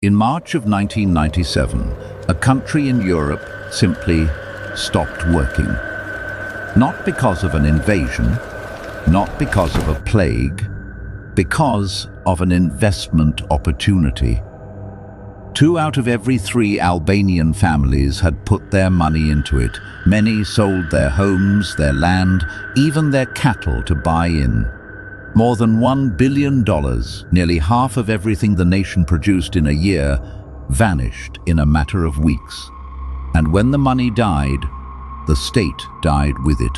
In March of 1997, a country in Europe simply stopped working. Not because of an invasion, not because of a plague, because of an investment opportunity. 2 out of every 3 Albanian families had put their money into it. Many sold their homes, their land, even their cattle to buy in. More than $1 billion, nearly half of everything the nation produced in a year, vanished in a matter of weeks. And when the money died, the state died with it.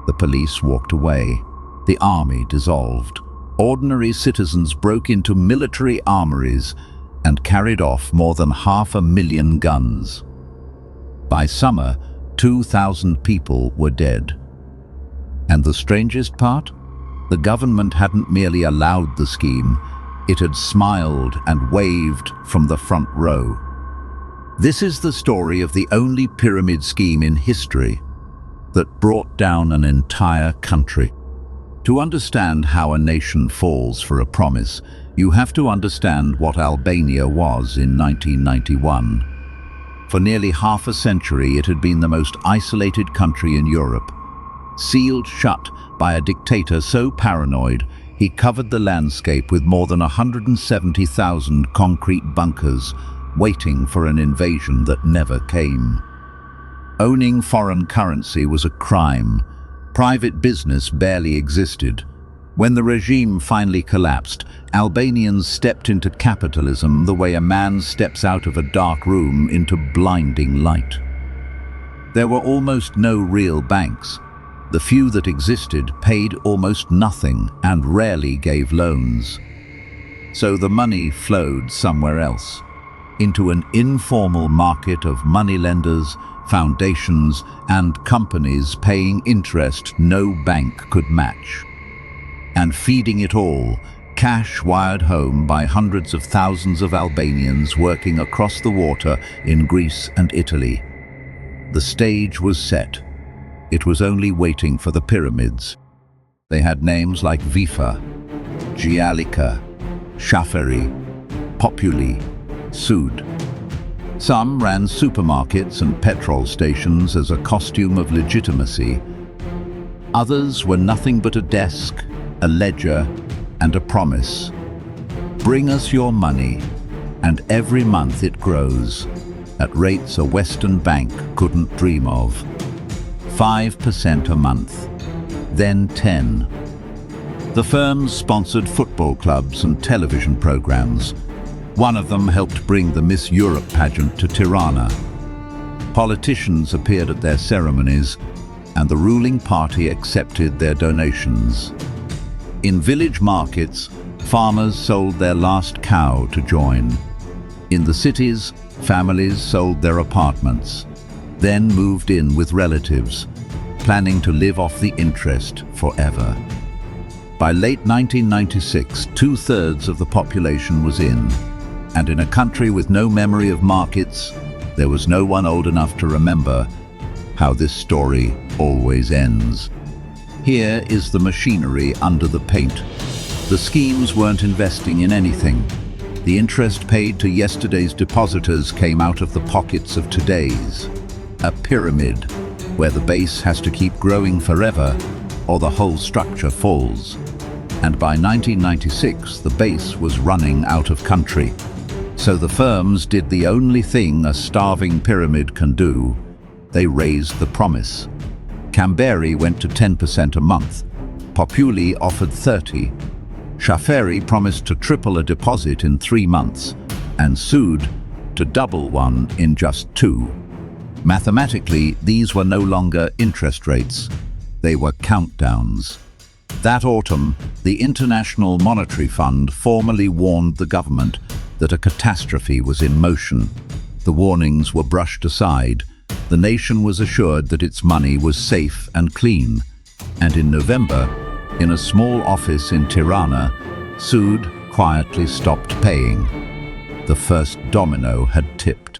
The police walked away. The army dissolved. Ordinary citizens broke into military armories and carried off more than 500,000 guns. By summer, 2,000 people were dead. And the strangest part? The government hadn't merely allowed the scheme, it had smiled and waved from the front row. This is the story of the only pyramid scheme in history that brought down an entire country. To understand how a nation falls for a promise, you have to understand what Albania was in 1991. For nearly half a century, it had been the most isolated country in Europe, sealed shut by a dictator so paranoid he covered the landscape with more than 170,000 concrete bunkers, waiting for an invasion that never came. Owning foreign currency was a crime. Private business barely existed. When the regime finally collapsed, Albanians stepped into capitalism the way a man steps out of a dark room into blinding light. There were almost no real banks. The few that existed paid almost nothing and rarely gave loans. So the money flowed somewhere else, into an informal market of moneylenders, foundations, and companies paying interest no bank could match. And feeding it all, cash wired home by hundreds of thousands of Albanians working across the water in Greece and Italy. The stage was set. It was only waiting for the pyramids. They had names like Vifa, Gialika, Shaferi, Populi, Sud. Some ran supermarkets and petrol stations as a costume of legitimacy. Others were nothing but a desk, a ledger, and a promise. Bring us your money, and every month it grows, at rates a Western bank couldn't dream of. 5% a month, then 10. The firms sponsored football clubs and television programs. One of them helped bring the Miss Europe pageant to Tirana. Politicians appeared at their ceremonies, and the ruling party accepted their donations. In village markets, farmers sold their last cow to join. In the cities, families sold their apartments, then moved in with relatives, planning to live off the interest forever. By late 1996, 2/3 of the population was in, and in a country with no memory of markets, there was no one old enough to remember how this story always ends. Here is the machinery under the paint. The schemes weren't investing in anything. The interest paid to yesterday's depositors came out of the pockets of today's. A pyramid, where the base has to keep growing forever, or the whole structure falls. And by 1996, the base was running out of country. So the firms did the only thing a starving pyramid can do. They raised the promise. Camberi went to 10% a month. Populi offered 30. Shaferi promised to triple a deposit in 3 months, and Sud to double one in just 2. Mathematically, these were no longer interest rates. They were countdowns. That autumn, the International Monetary Fund formally warned the government that a catastrophe was in motion. The warnings were brushed aside. The nation was assured that its money was safe and clean. And in November, in a small office in Tirana, Sud quietly stopped paying. The first domino had tipped.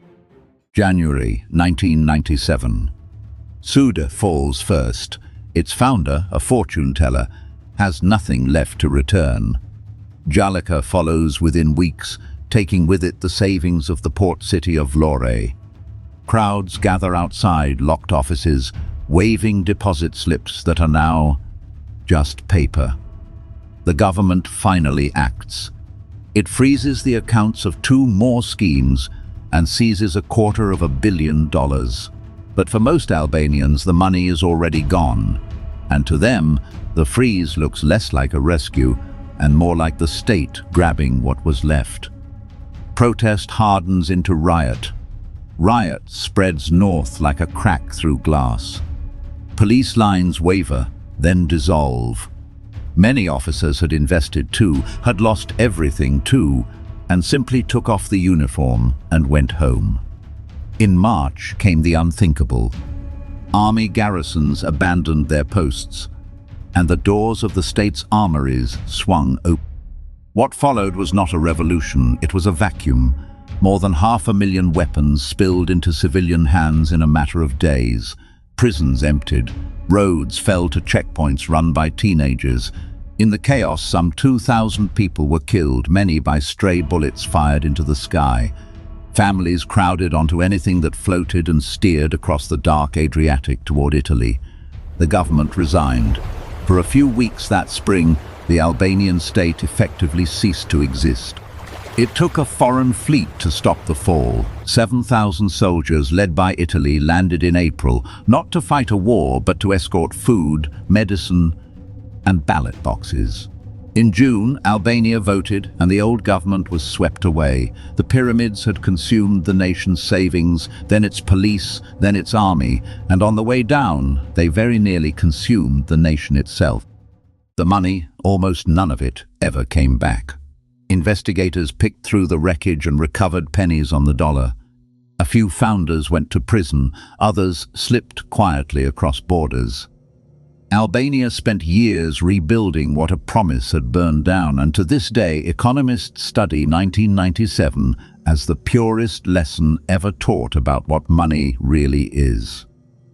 January 1997. Sud falls first. Its founder, a fortune teller, has nothing left to return. Jalika follows within weeks, taking with it the savings of the port city of Vlore. Crowds gather outside locked offices, waving deposit slips that are now just paper. The government finally acts. It freezes the accounts of 2 more schemes and seizes $250 million. But for most Albanians, the money is already gone, and to them, the freeze looks less like a rescue and more like the state grabbing what was left. Protest hardens into riot. Riot spreads north like a crack through glass. Police lines waver, then dissolve. Many officers had invested too, had lost everything too, and simply took off the uniform and went home. In March came the unthinkable. Army garrisons abandoned their posts, and the doors of the state's armories swung open. What followed was not a revolution, it was a vacuum. More than 500,000 weapons spilled into civilian hands in a matter of days. Prisons emptied, roads fell to checkpoints run by teenagers. In the chaos, some 2,000 people were killed, many by stray bullets fired into the sky. Families crowded onto anything that floated and steered across the dark Adriatic toward Italy. The government resigned. For a few weeks that spring, the Albanian state effectively ceased to exist. It took a foreign fleet to stop the fall. 7,000 soldiers led by Italy landed in April, not to fight a war, but to escort food, medicine, and ballot boxes. In June, Albania voted and the old government was swept away. The pyramids had consumed the nation's savings, then its police, then its army, and on the way down, they very nearly consumed the nation itself. The money, almost none of it, ever came back. Investigators picked through the wreckage and recovered pennies on the dollar. A few founders went to prison, others slipped quietly across borders. Albania spent years rebuilding what a promise had burned down, and to this day, economists study 1997 as the purest lesson ever taught about what money really is.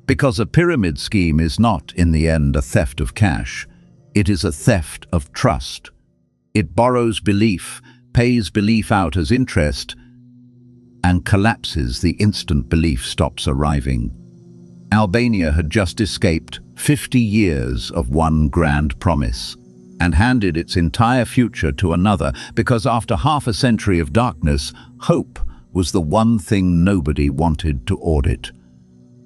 Because a pyramid scheme is not, in the end, a theft of cash. It is a theft of trust. It borrows belief, pays belief out as interest, and collapses the instant belief stops arriving. Albania had just escaped 50 years of one grand promise and handed its entire future to another because after half a century of darkness, hope was the one thing nobody wanted to audit.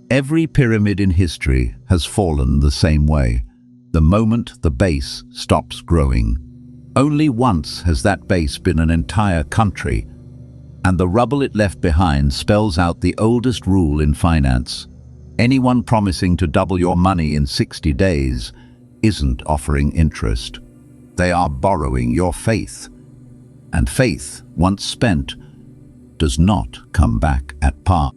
Every pyramid in history has fallen the same way, the moment the base stops growing. Only once has that base been an entire country, and the rubble it left behind spells out the oldest rule in finance. Anyone promising to double your money in 60 days isn't offering interest. They are borrowing your faith. And faith, once spent, does not come back at par.